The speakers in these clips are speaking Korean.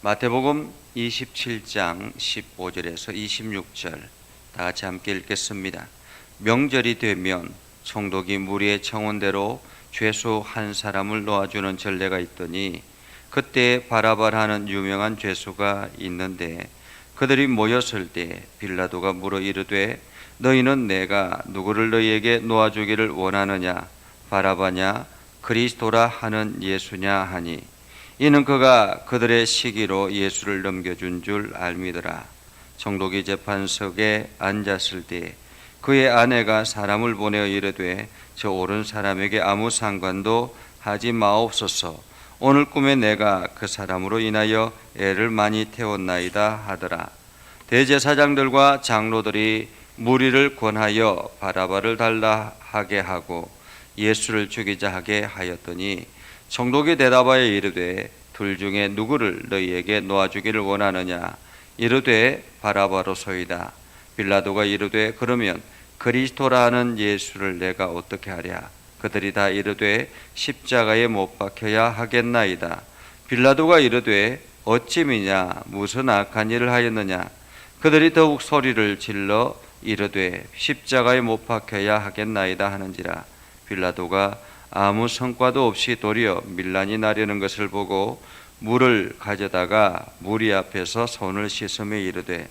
마태복음 27장 15절에서 26절 다 같이 함께 읽겠습니다. 명절이 되면 총독이 무리의 청원대로 죄수 한 사람을 놓아주는 전례가 있더니 그때 바라바라는 유명한 죄수가 있는데 그들이 모였을 때 빌라도가 물어 이르되 너희는 내가 누구를 너희에게 놓아주기를 원하느냐, 바라바냐 그리스도라 하는 예수냐 하니 이는 그가 그들의 시기로 예수를 넘겨준 줄 알미더라. 총독이 재판석에 앉았을 때 그의 아내가 사람을 보내어 이르되 저 옳은 사람에게 아무 상관도 하지 마옵소서. 오늘 꿈에 내가 그 사람으로 인하여 애를 많이 태웠나이다 하더라. 대제사장들과 장로들이 무리를 권하여 바라바를 달라 하게 하고 예수를 죽이자 하게 하였더니 총독이 대답하여 이르되 둘 중에 누구를 너희에게 놓아주기를 원하느냐, 이르되 바라바로소이다. 빌라도가 이르되 그러면 그리스도라 하는 예수를 내가 어떻게 하랴. 그들이 다 이르되 십자가에 못 박혀야 하겠나이다. 빌라도가 이르되 어찌 미냐, 무슨 악한 일을 하였느냐. 그들이 더욱 소리를 질러 이르되 십자가에 못 박혀야 하겠나이다 하는지라. 빌라도가 아무 성과도 없이 도리어 밀란이 나려는 것을 보고 물을 가져다가 무리 앞에서 손을 씻으며 이르되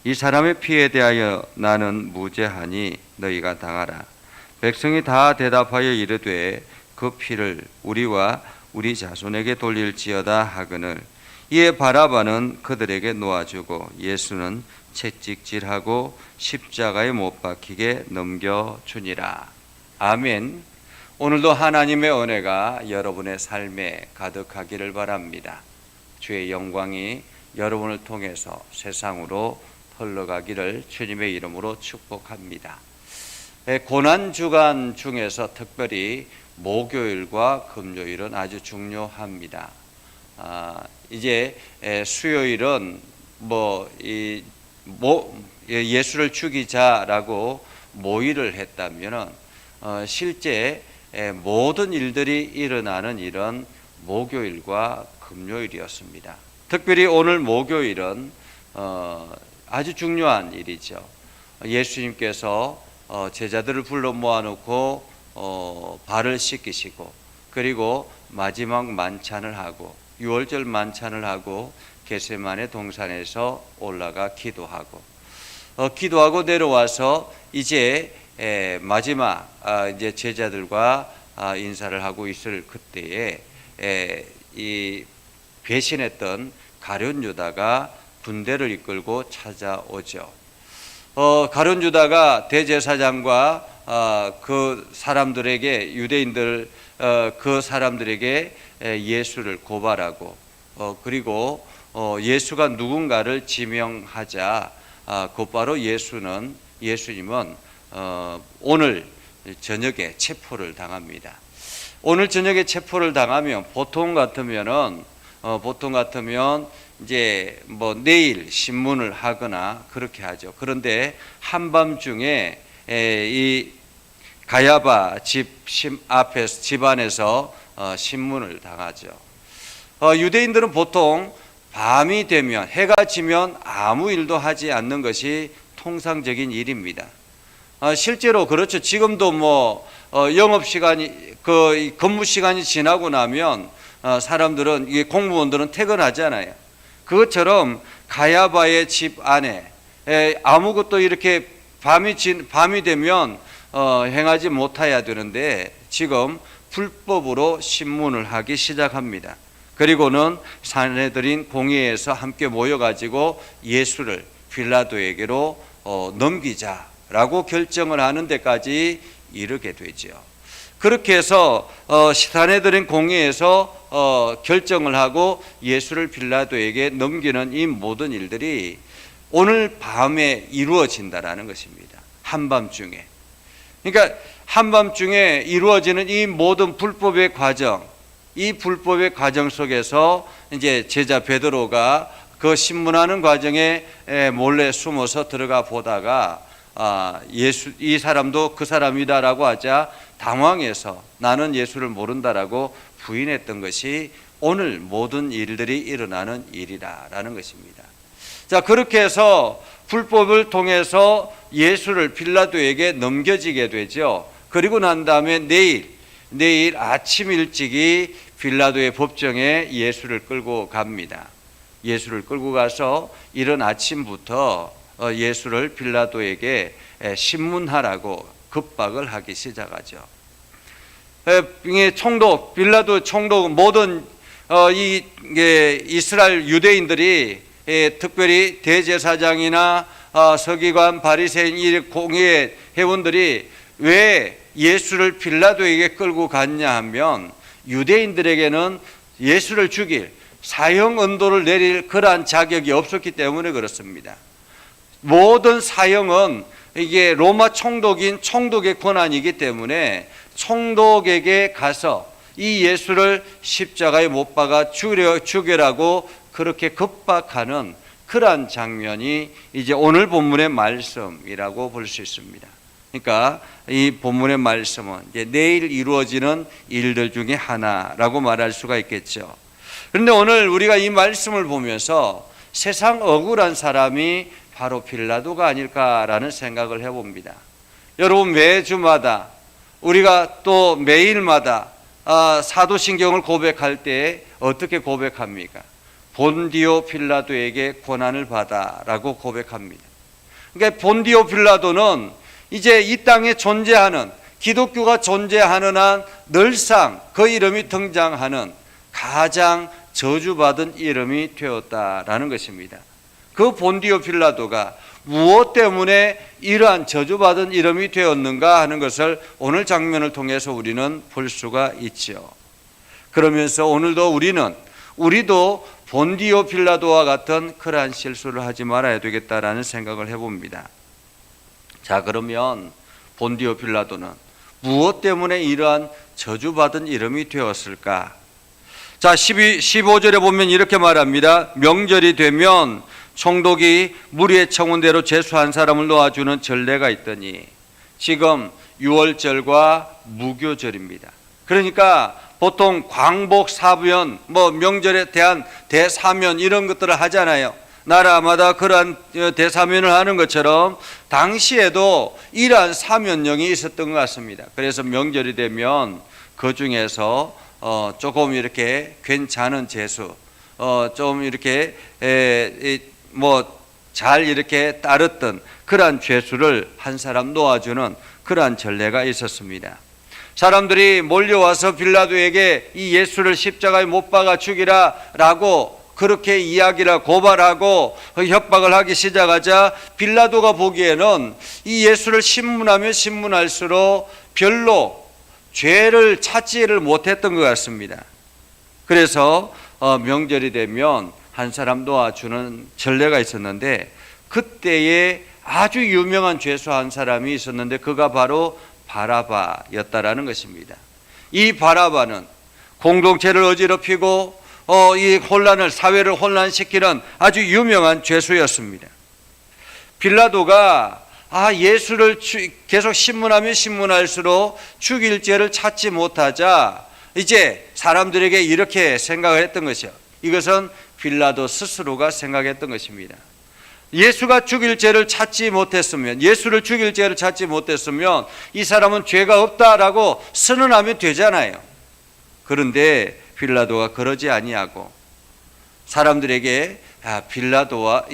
이 사람의 피에 대하여 나는 무죄하니 너희가 당하라. 백성이 다 대답하여 이르되 그 피를 우리와 우리 자손에게 돌릴지어다 하거늘. 이에 바라바는 그들에게 놓아주고 예수는 채찍질하고 십자가에 못 박히게 넘겨주니라. 아멘. 오늘도 하나님의 은혜가 여러분의 삶에 가득하기를 바랍니다. 주의 영광이 여러분을 통해서 세상으로 흘러가기를 주님의 이름으로 축복합니다. 고난주간 중에서 특별히 목요일과 금요일은 아주 중요합니다. 이제 수요일은 예수를 죽이자라고 모의를 했다면 실제 모든 일들이 일어나는 일은 목요일과 금요일이었습니다. 특별히 오늘 목요일은 아주 중요한 일이죠. 예수님께서 제자들을 불러 모아놓고 발을 씻기시고 그리고 마지막 만찬을 하고 유월절 만찬을 하고 겟세마네 동산에서 올라가 기도하고 내려와서 이제 마지막 이제 제자들과 인사를 하고 있을 그때에 이 배신했던 가룟 유다가 군대를 이끌고 찾아오죠. 가룟 유다가 대제사장과 그 사람들에게 유대인들 그 사람들에게 예수를 고발하고 그리고 예수가 누군가를 지명하자 곧바로 예수님은 오늘 저녁에 체포를 당합니다. 오늘 저녁에 체포를 당하면 보통 같으면 이제 내일 신문을 하거나 그렇게 하죠. 그런데 한밤중에 이 가야바 집 안에서 신문을 당하죠. 유대인들은 보통 밤이 되면 해가 지면 아무 일도 하지 않는 것이 통상적인 일입니다. 실제로 그렇죠. 지금도 영업시간이 근무 시간이 지나고 나면 사람들은 공무원들은 퇴근하잖아요. 그것처럼 가야바의 집 안에 아무것도 이렇게 밤이 되면 행하지 못해야 되는데 지금 불법으로 신문을 하기 시작합니다. 그리고는 사내들인 공회에서 함께 모여가지고 예수를 빌라도에게로 넘기자라고 결정을 하는 데까지 이르게 되죠. 그렇게 해서 사내들인 공회에서 결정을 하고 예수를 빌라도에게 넘기는 이 모든 일들이 오늘 밤에 이루어진다라는 것입니다. 한밤중에. 그러니까 한밤중에 이루어지는 이 모든 불법의 과정, 이 불법의 과정 속에서 이제 제자 베드로가 그 신문하는 과정에 몰래 숨어서 들어가 보다가 이 사람도 그 사람이다라고 하자 당황해서 나는 예수를 모른다라고 부인했던 것이 오늘 모든 일들이 일어나는 일이라는 것입니다. 자, 그렇게 해서 불법을 통해서 예수를 빌라도에게 넘겨지게 되죠. 그리고 난 다음에 내일 아침 일찍이 빌라도의 법정에 예수를 끌고 갑니다. 예수를 끌고 가서 이른 아침부터 예수를 빌라도에게 신문하라고 급박을 하기 시작하죠. 빌라도 총독 모든 이스라엘 유대인들이 특별히 대제사장이나 서기관, 바리새인 이 공회 회원들이 왜 예수를 빌라도에게 끌고 갔냐 하면 유대인들에게는 예수를 죽일 사형 언도를 내릴 그러한 자격이 없었기 때문에 그렇습니다. 모든 사형은 이게 로마 총독인 총독의 권한이기 때문에 총독에게 가서 이 예수를 십자가에 못 박아 죽여라고 그렇게 급박하는 그러한 장면이 이제 오늘 본문의 말씀이라고 볼 수 있습니다. 그러니까 이 본문의 말씀은 이제 내일 이루어지는 일들 중에 하나라고 말할 수가 있겠죠. 그런데 오늘 우리가 이 말씀을 보면서 세상 억울한 사람이 바로 빌라도가 아닐까라는 생각을 해봅니다. 여러분, 매주마다 우리가 또 매일마다 사도신경을 고백할 때 어떻게 고백합니까? 본디오 빌라도에게 고난을 받아라고 고백합니다. 그러니까 본디오 빌라도는 이제 이 땅에 존재하는, 기독교가 존재하는 한 늘상 그 이름이 등장하는 가장 저주받은 이름이 되었다라는 것입니다. 그 본디오 빌라도가 무엇 때문에 이러한 저주받은 이름이 되었는가 하는 것을 오늘 장면을 통해서 우리는 볼 수가 있죠. 그러면서 오늘도 우리도 본디오 빌라도와 같은 그러한 실수를 하지 말아야 되겠다라는 생각을 해봅니다. 자, 그러면 본디오 빌라도는 무엇 때문에 이러한 저주받은 이름이 되었을까? 자, 15절에 보면 이렇게 말합니다. 명절이 되면 총독이 무리의 청원대로 제수한 사람을 놓아주는 전례가 있더니, 지금 유월절과 무교절입니다. 그러니까 보통 광복 사변, 명절에 대한 대사면 이런 것들을 하잖아요. 나라마다 그러한 대사면을 하는 것처럼 당시에도 이러한 사면령이 있었던 것 같습니다. 그래서 명절이 되면 그 중에서 조금 이렇게 괜찮은 제수, 좀 이렇게 잘 이렇게 따랐던 그러한 죄수를 한 사람 놓아주는 그러한 전례가 있었습니다. 사람들이 몰려와서 빌라도에게 이 예수를 십자가에 못 박아 죽이라 라고 그렇게 이야기를 고발하고 협박을 하기 시작하자 빌라도가 보기에는 이 예수를 신문하면 신문할수록 별로 죄를 찾지를 못했던 것 같습니다. 그래서 명절이 되면 한 사람 놓아주는 전례가 있었는데, 그때에 아주 유명한 죄수 한 사람이 있었는데 그가 바로 바라바였다라는 것입니다. 이 바라바는 공동체를 어지럽히고 이 사회를 혼란시키는 아주 유명한 죄수였습니다. 빌라도가 예수를 계속 신문하면 신문할수록 죽일 죄를 찾지 못하자 이제 사람들에게 이렇게 생각을 했던 것이요. 이것은 빌라도 스스로가 생각했던 것입니다. 예수를 죽일 죄를 찾지 못했으면 이 사람은 죄가 없다라고 선언하면 되잖아요. 그런데 빌라도가 그러지 아니하고 사람들에게 빌라도와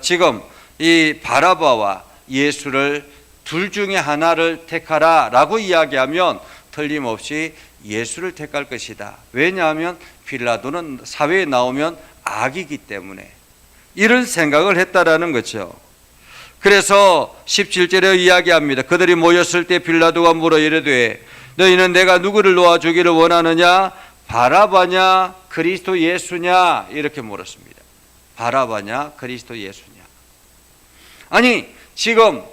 지금 이 바라바와 예수를 둘 중에 하나를 택하라라고 이야기하면 틀림없이 예수를 택할 것이다. 왜냐하면 빌라도는 사회에 나오면 악이기 때문에 이런 생각을 했다라는 거죠. 그래서 17절에 이야기합니다. 그들이 모였을 때 빌라도가 물어 이르되 너희는 내가 누구를 놓아주기를 원하느냐? 바라바냐 그리스도 예수냐? 이렇게 물었습니다. 바라바냐 그리스도 예수냐? 아니, 지금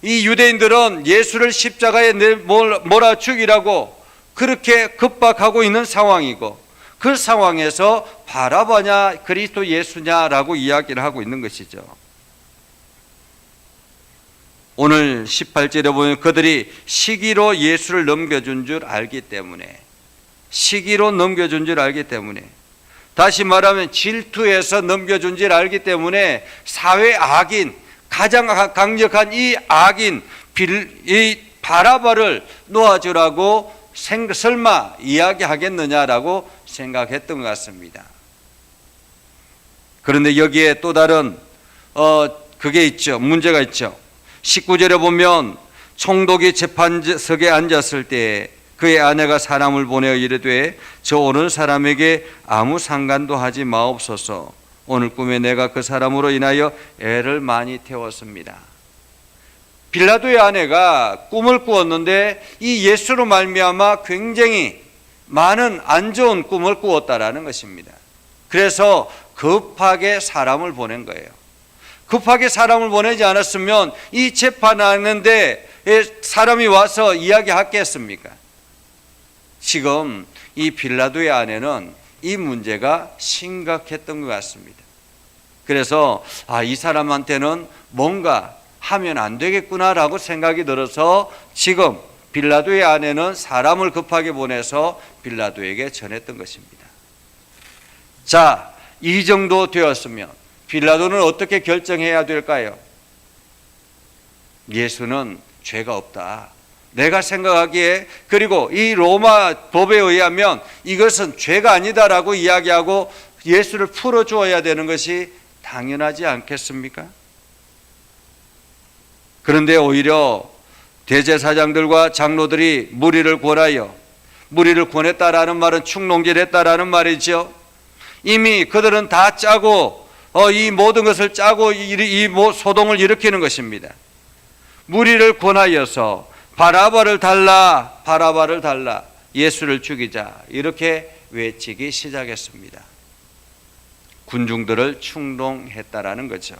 이 유대인들은 예수를 십자가에 몰아 죽이라고 그렇게 급박하고 있는 상황이고, 그 상황에서 바라바냐 그리스도 예수냐라고 이야기를 하고 있는 것이죠. 오늘 18절에 보면 그들이 시기로 예수를 넘겨준 줄 알기 때문에 시기로 넘겨준 줄 알기 때문에, 다시 말하면 질투해서 넘겨준 줄 알기 때문에 사회 악인, 가장 강력한 이 악인 이 바라바를 놓아주라고 설마 이야기하겠느냐라고 생각했던 것 같습니다. 그런데 여기에 또 다른 그게 있죠. 문제가 있죠. 19절에 보면 총독이 재판석에 앉았을 때 그의 아내가 사람을 보내어 이르되 저 오는 사람에게 아무 상관도 하지 마옵소서. 오늘 꿈에 내가 그 사람으로 인하여 애를 많이 태웠습니다. 빌라도의 아내가 꿈을 꾸었는데 이 예수로 말미암아 굉장히 많은 안 좋은 꿈을 꾸었다라는 것입니다. 그래서 급하게 사람을 보낸 거예요. 급하게 사람을 보내지 않았으면 이 재판하는데 사람이 와서 이야기하겠습니까? 지금 이 빌라도의 아내는 이 문제가 심각했던 것 같습니다. 그래서 이 사람한테는 뭔가 하면 안 되겠구나라고 생각이 들어서 지금 빌라도의 아내는 사람을 급하게 보내서 빌라도에게 전했던 것입니다. 자, 이 정도 되었으면 빌라도는 어떻게 결정해야 될까요? 예수는 죄가 없다. 내가 생각하기에, 그리고 이 로마 법에 의하면 이것은 죄가 아니다라고 이야기하고 예수를 풀어주어야 되는 것이 당연하지 않겠습니까? 그런데 오히려 대제사장들과 장로들이 무리를 권했다라는 말은 충동질했다라는 말이죠. 이미 그들은 다 짜고 이 모든 것을 짜고 이 소동을 일으키는 것입니다. 무리를 권하여서 바라바를 달라, 바라바를 달라, 예수를 죽이자, 이렇게 외치기 시작했습니다. 군중들을 충동했다라는 거죠.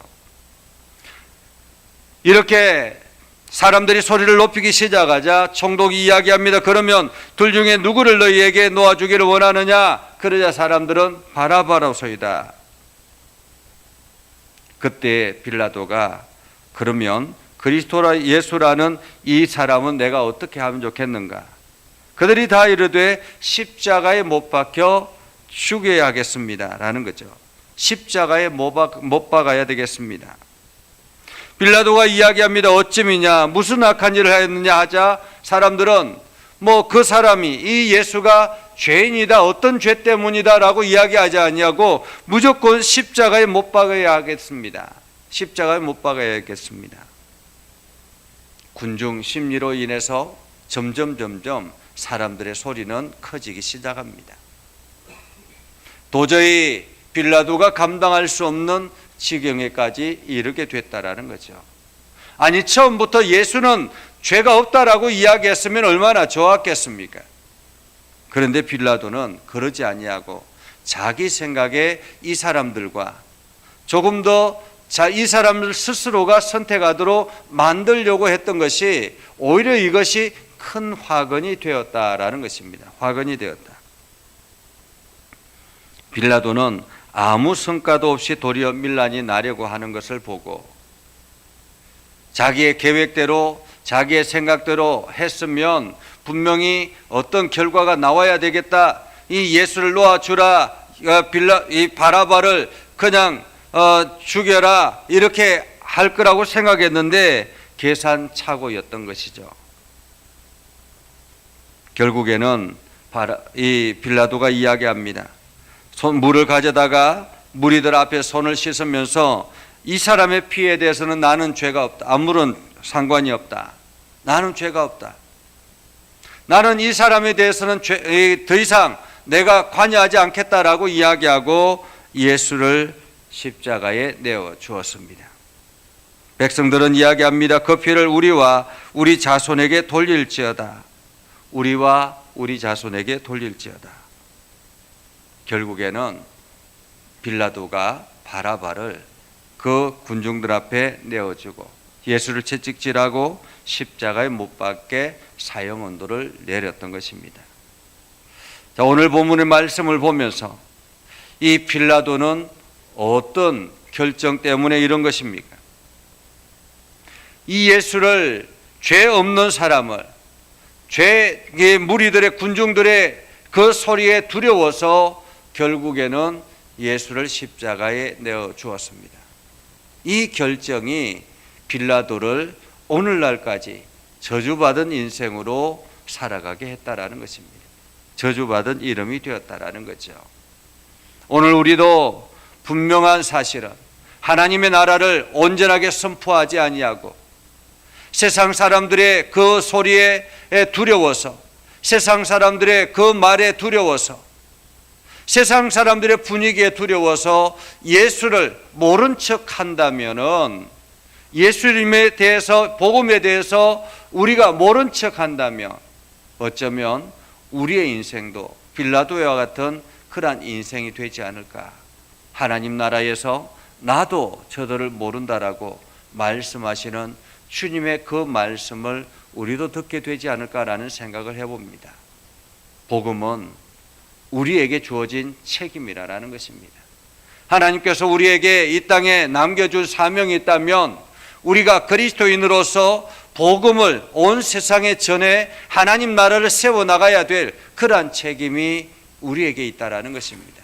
이렇게 사람들이 소리를 높이기 시작하자 총독이 이야기합니다. 그러면 둘 중에 누구를 너희에게 놓아주기를 원하느냐? 그러자 사람들은 바라바로소이다. 그때 빌라도가 그러면 그리스도라 예수라는 이 사람은 내가 어떻게 하면 좋겠는가? 그들이 다 이르되 십자가에 못 박혀 죽여야 하겠습니다 라는 거죠. 십자가에 못 박아야 되겠습니다. 빌라도가 이야기합니다. 어찌미냐, 무슨 악한 일을 하였느냐 하자 사람들은 그 사람이 이 예수가 죄인이다, 어떤 죄 때문이다 라고 이야기하지 않냐고 무조건 십자가에 못 박아야 하겠습니다. 십자가에 못 박아야겠습니다. 군중 심리로 인해서 점점 사람들의 소리는 커지기 시작합니다. 도저히 빌라도가 감당할 수 없는 지경에까지 이르게 됐다라는 거죠. 아니, 처음부터 예수는 죄가 없다라고 이야기했으면 얼마나 좋았겠습니까? 그런데 빌라도는 그러지 아니하고 자기 생각에 이 사람들과 조금 더 이 사람들 스스로가 선택하도록 만들려고 했던 것이 오히려 이것이 큰 화근이 되었다라는 것입니다. 화근이 되었다. 빌라도는 아무 성과도 없이 도리어 밀란이 나려고 하는 것을 보고 자기의 계획대로 자기의 생각대로 했으면 분명히 어떤 결과가 나와야 되겠다. 이 예수를 놓아주라, 이 바라바를 그냥 죽여라, 이렇게 할 거라고 생각했는데 계산착오였던 것이죠. 결국에는 이 빌라도가 이야기합니다. 물을 가져다가 무리들 앞에 손을 씻으면서 이 사람의 피에 대해서는 나는 죄가 없다, 아무런 상관이 없다, 나는 죄가 없다, 나는 이 사람에 대해서는 더 이상 내가 관여하지 않겠다라고 이야기하고 예수를 십자가에 내어 주었습니다. 백성들은 이야기합니다. 그 피를 우리와 우리 자손에게 돌릴지어다. 우리와 우리 자손에게 돌릴지어다. 결국에는 빌라도가 바라바를 그 군중들 앞에 내어주고 예수를 채찍질하고 십자가에 못 박게 사형 언도를 내렸던 것입니다. 자, 오늘 본문의 말씀을 보면서 이 빌라도는 어떤 결정 때문에 이런 것입니까? 이 예수를, 죄 없는 사람을, 죄의 무리들의 군중들의 그 소리에 두려워서 결국에는 예수를 십자가에 내어 주었습니다. 이 결정이 빌라도를 오늘날까지 저주받은 인생으로 살아가게 했다라는 것입니다. 저주받은 이름이 되었다라는 거죠. 오늘 우리도 분명한 사실은 하나님의 나라를 온전하게 선포하지 아니하고 세상 사람들의 그 소리에 두려워서, 세상 사람들의 그 말에 두려워서, 세상 사람들의 분위기에 두려워서 예수를 모른 척 한다면은, 예수님에 대해서, 복음에 대해서 우리가 모른 척 한다면 어쩌면 우리의 인생도 빌라도와 같은 그러한 인생이 되지 않을까. 하나님 나라에서 나도 저들을 모른다라고 말씀하시는 주님의 그 말씀을 우리도 듣게 되지 않을까라는 생각을 해봅니다. 복음은 우리에게 주어진 책임이라는 것입니다. 하나님께서 우리에게 이 땅에 남겨줄 사명이 있다면 우리가 그리스도인으로서 복음을 온 세상에 전해 하나님 나라를 세워나가야 될 그러한 책임이 우리에게 있다라는 것입니다.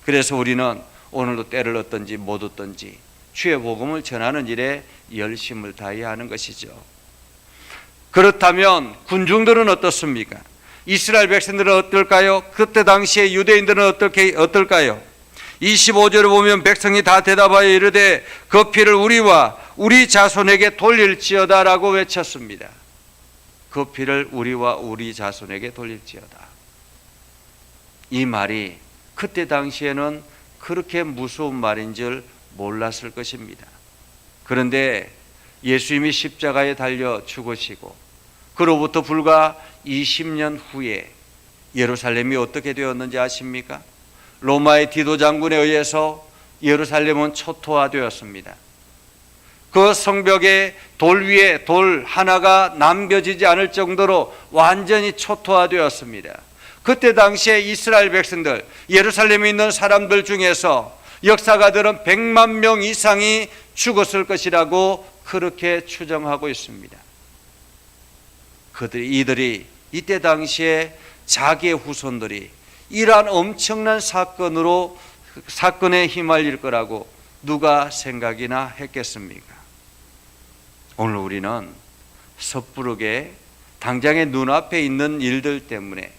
그래서 우리는 오늘도 때를 얻든지 못 얻든지 주의 복음을 전하는 일에 열심을 다해야 하는 것이죠. 그렇다면 군중들은 어떻습니까? 이스라엘 백성들은 어떨까요? 그때 당시에 유대인들은 어떨까요? 25절을 보면 백성이 다 대답하여 이르되 그 피를 우리와 우리 자손에게 돌릴지어다 라고 외쳤습니다. 그 피를 우리와 우리 자손에게 돌릴지어다. 이 말이 그때 당시에는 그렇게 무서운 말인 줄 몰랐을 것입니다. 그런데 예수님이 십자가에 달려 죽으시고 그로부터 불과 20년 후에 예루살렘이 어떻게 되었는지 아십니까? 로마의 디도 장군에 의해서 예루살렘은 초토화되었습니다. 그 성벽에 돌 위에 돌 하나가 남겨지지 않을 정도로 완전히 초토화되었습니다. 그때 당시에 이스라엘 백성들, 예루살렘에 있는 사람들 중에서 역사가들은 100만 명 이상이 죽었을 것이라고 그렇게 추정하고 있습니다. 이들이 이때 당시에 자기의 후손들이 이러한 엄청난 사건에 휘말릴 거라고 누가 생각이나 했겠습니까? 오늘 우리는 섣부르게 당장의 눈앞에 있는 일들 때문에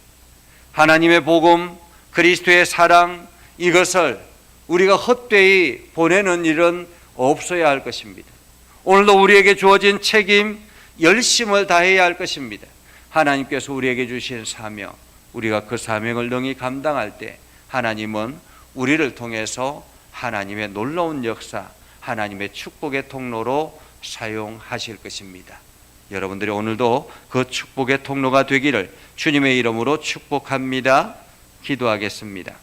하나님의 복음, 그리스도의 사랑, 이것을 우리가 헛되이 보내는 일은 없어야 할 것입니다. 오늘도 우리에게 주어진 책임, 열심을 다해야 할 것입니다. 하나님께서 우리에게 주신 사명, 우리가 그 사명을 능히 감당할 때 하나님은 우리를 통해서 하나님의 놀라운 역사, 하나님의 축복의 통로로 사용하실 것입니다. 여러분들이 오늘도 그 축복의 통로가 되기를 주님의 이름으로 축복합니다. 기도하겠습니다.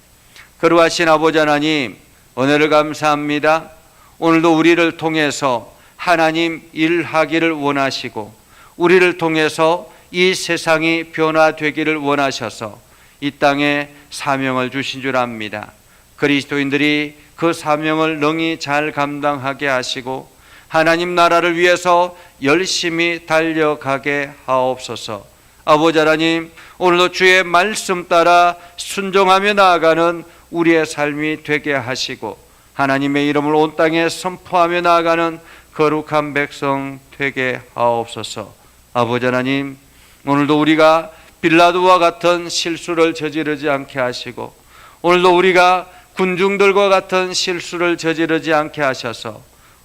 거룩하신 아버지 하나님, 은혜를 감사합니다. 오늘도 우리를 통해서 하나님 일하기를 원하시고 우리를 통해서 이 세상이 변화되기를 원하셔서 이 땅에 사명을 주신 줄 압니다. 그리스도인들이 그 사명을 능히 잘 감당하게 하시고 하나님 나라를 위해서 열심히 달려가게 하옵소서. 아버지 하나님, 오늘도 주의 말씀 따라 순종하며 나아가는 우리의 삶이 되게 하시고 하나님의 이름을 온 땅에 선포하며 나아가는 거룩한 백성 되게 하옵소서. 아버지 하나님, 오늘도 우리가 빌라도와 같은 실수를 저지르지 않게 하시고 오늘도 우리가 군중들과 같은 실수를 저지르지 않게 하셔서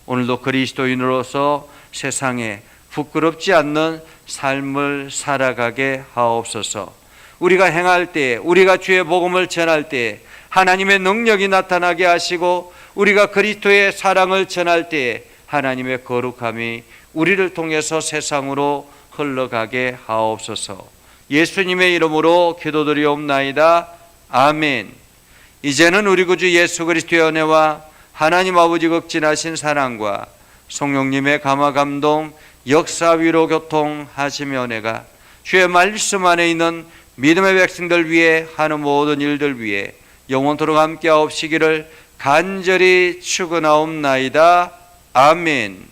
오늘도 그리스도인으로서 세상에 부끄럽지 않는 삶을 살아가게 하옵소서. 우리가 행할 때, 우리가 주의 복음을 전할 때 하나님의 능력이 나타나게 하시고 우리가 그리스도의 사랑을 전할 때 하나님의 거룩함이 우리를 통해서 세상으로 흘러가게 하옵소서. 예수님의 이름으로 기도드리옵나이다. 아멘. 이제는 우리 구주 예수 그리스도의 은혜와 하나님 아버지 극진하신 사랑과 성령님의 감화 감동 역사 위로 교통하시며 은혜가 주의 말씀 안에 있는 믿음의 백성들 위해 하는 모든 일들 위해 영원토록 함께하옵시기를 간절히 축원하옵나이다. 아멘.